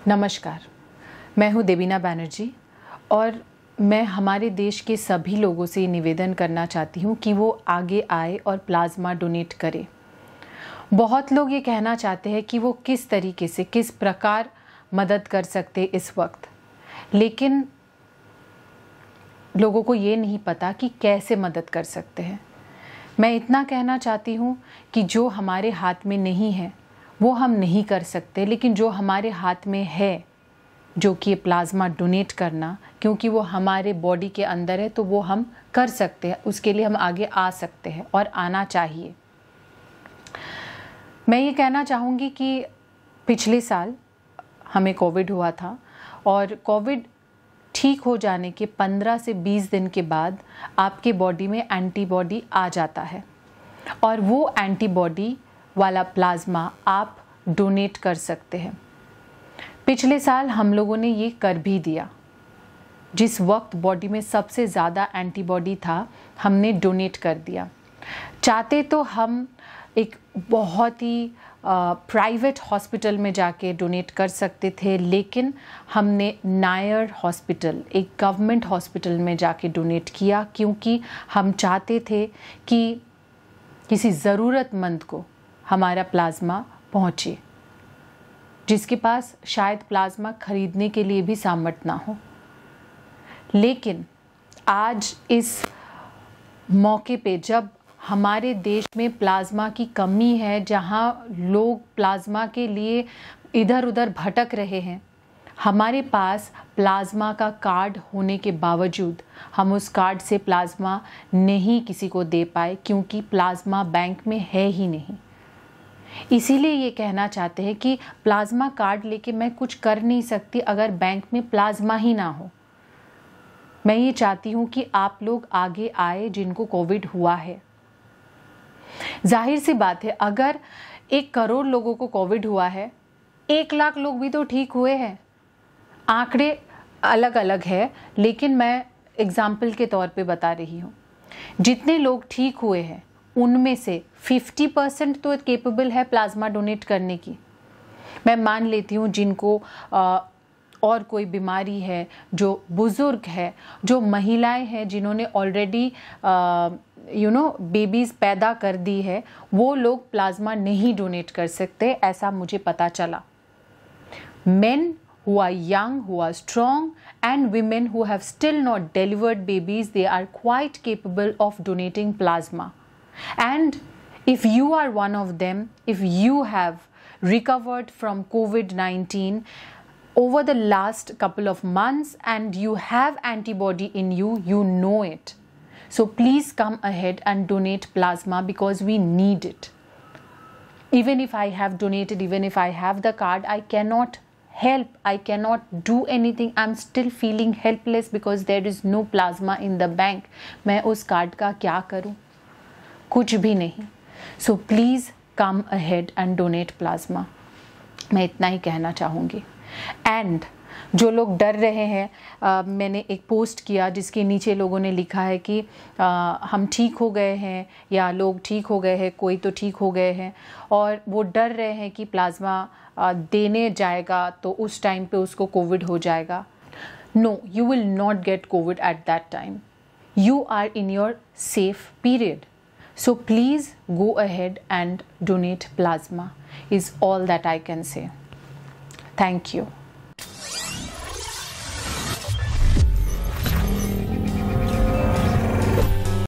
नमस्कार, मैं हूं देवीना बैनर्जी और मैं हमारे देश के सभी लोगों से निवेदन करना चाहती हूं कि वो आगे आए और प्लाज्मा डोनेट करें। बहुत लोग ये कहना चाहते हैं कि वो किस तरीके से, किस प्रकार मदद कर सकते इस वक्त, लेकिन लोगों को ये नहीं पता कि कैसे मदद कर सकते हैं। मैं इतना कहना चाहती हूँ कि जो हमारे हाथ में नहीं है वो हम नहीं कर सकते, लेकिन जो हमारे हाथ में है, जो कि प्लाज्मा डोनेट करना, क्योंकि वो हमारे बॉडी के अंदर है, तो वो हम कर सकते हैं, उसके लिए हम आगे आ सकते हैं और आना चाहिए। मैं ये कहना चाहूँगी कि पिछले साल हमें कोविड हुआ था और कोविड ठीक हो जाने के 15 से 20 दिन के बाद आपके बॉडी में एंटीबॉडी आ जाता है और वो एंटीबॉडी वाला प्लाज्मा आप डोनेट कर सकते हैं। पिछले साल हम लोगों ने ये कर भी दिया। जिस वक्त बॉडी में सबसे ज़्यादा एंटीबॉडी था, हमने डोनेट कर दिया। चाहते तो हम एक बहुत ही प्राइवेट हॉस्पिटल में जाके डोनेट कर सकते थे, लेकिन हमने नायर हॉस्पिटल, एक गवर्नमेंट हॉस्पिटल में जाके डोनेट किया, क्योंकि हम चाहते थे कि किसी ज़रूरतमंद को हमारा प्लाज्मा पहुँचे, जिसके पास शायद प्लाज्मा खरीदने के लिए भी सामर्थ्य ना हो। लेकिन आज इस मौके पे, जब हमारे देश में प्लाज्मा की कमी है, जहाँ लोग प्लाज्मा के लिए इधर उधर भटक रहे हैं, हमारे पास प्लाज्मा का कार्ड होने के बावजूद हम उस कार्ड से प्लाज्मा नहीं किसी को दे पाए, क्योंकि प्लाज्मा बैंक में है ही नहीं। इसीलिए ये कहना चाहते हैं कि प्लाज्मा कार्ड लेके मैं कुछ कर नहीं सकती अगर बैंक में प्लाज्मा ही ना हो। मैं ये चाहती हूँ कि आप लोग आगे आए जिनको कोविड हुआ है। जाहिर सी बात है, अगर 1 करोड़ लोगों को कोविड हुआ है, 1 लाख लोग भी तो ठीक हुए हैं। आंकड़े अलग अलग है, लेकिन मैं एग्जाम्पल के तौर पे बता रही हूँ। जितने लोग ठीक हुए हैं उनमें से 50% तो केपेबल है प्लाज्मा डोनेट करने की। मैं मान लेती हूँ जिनको और कोई बीमारी है, जो बुज़ुर्ग है, जो महिलाएं हैं जिन्होंने ऑलरेडी बेबीज़ पैदा कर दी है, वो लोग प्लाज्मा नहीं डोनेट कर सकते, ऐसा मुझे पता चला। Main who are young, who are strong, and women who have still not delivered babies, they are quite capable of donating plasma. And if you are one of them, if you have recovered from COVID-19 over the last couple of months and you have antibody in you, you know it. So please come ahead and donate plasma because we need it. Even if I have donated, even if I have the card, I cannot help, I cannot do anything. I'm still feeling helpless because there is no plasma in the bank. मैं उस card का क्या करूं? कुछ भी नहीं। So please come ahead and donate plasma. मैं इतना ही कहना चाहूँगी। And जो लोग डर रहे हैं, मैंने एक पोस्ट किया जिसके नीचे लोगों ने लिखा है कि हम ठीक हो गए हैं या लोग ठीक हो गए हैं, कोई तो ठीक हो गए हैं, और वो डर रहे हैं कि प्लाज्मा देने जाएगा तो उस टाइम पे उसको कोविड हो जाएगा। No, you will not get COVID at that time. You are in your safe period. So please go ahead and donate plasma is all that I can say. Thank you.